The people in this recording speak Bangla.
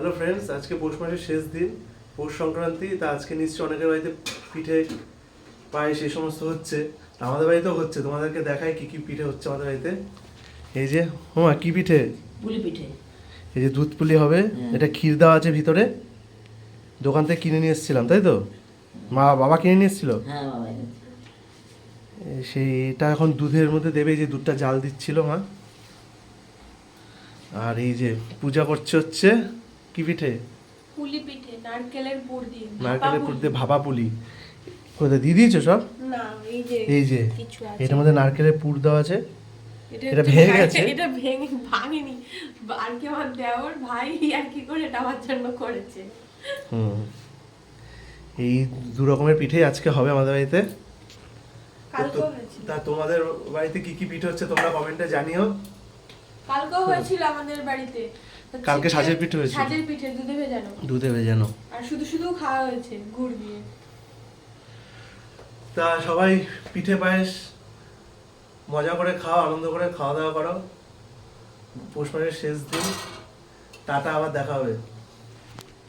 হ্যালো ফ্রেন্ডস, আজকে পৌষ মাসের শেষ দিন, পৌষ সংক্রান্তি। তা আজকে নিশ্চয়ই অনেকের বাড়িতে পিঠে পায়েস এই সমস্ত হচ্ছে। আমাদের বাড়িতেও হচ্ছে। তোমাদেরকে দেখাই কি কি পিঠে হচ্ছে আমাদের বাড়িতে। এই যে কি পিঠে? পুলি পিঠে। এই যে দুধ পুলি হবে, এটা ক্ষীর দেওয়া আছে ভিতরে। দোকান থেকে কিনে নিয়ে এসেছিলাম, তাই তো? বাবা কিনে নিয়ে এসেছিল। হ্যাঁ বাবা। সেইটা এখন দুধের মধ্যে দেবে। এই যে দুধটা জাল দিচ্ছিল মা। আর এই যে পূজা করছে হচ্ছে কি পিঠে? পুলি পিঠে, নারকেলের পুর দিয়ে। নারকেলের পুর দিয়ে ভাপা পুলি। কোথায় দিয়ে দিয়েছো সব? না, এই যে কিছু আছে। এটার মধ্যে নারকেলের পুর দেওয়া আছে। এটা হচ্ছে ভেঙে গেছে। এটা ভাঙেনি। আর কি আমার দেওর ভাই আর কি করে এটা আমার জন্য করেছে। এই দু রকমের পিঠেই আজকে হবে আমাদের বাড়িতে। কালকেও হয়েছিল। তা তোমাদের বাড়িতে কি কি পিঠে হচ্ছে তোমরা কমেন্টে জানিও। কালকেও হয়েছিল আমাদের বাড়িতে। কালকে সাজের পিঠে হয়েছিল। সাজের পিঠে দুধে ভেজানো। দুধে ভেজানো। আর শুধু শুধু খাওয়া হয়েছে গুড় দিয়ে। তা সবাই পিঠে পায়েস মজা করে খাও, আনন্দ করে খাওয়া দাওয়া করো। পৌষ মাসের শেষ দিন। টাটা, আবার দেখা হবে।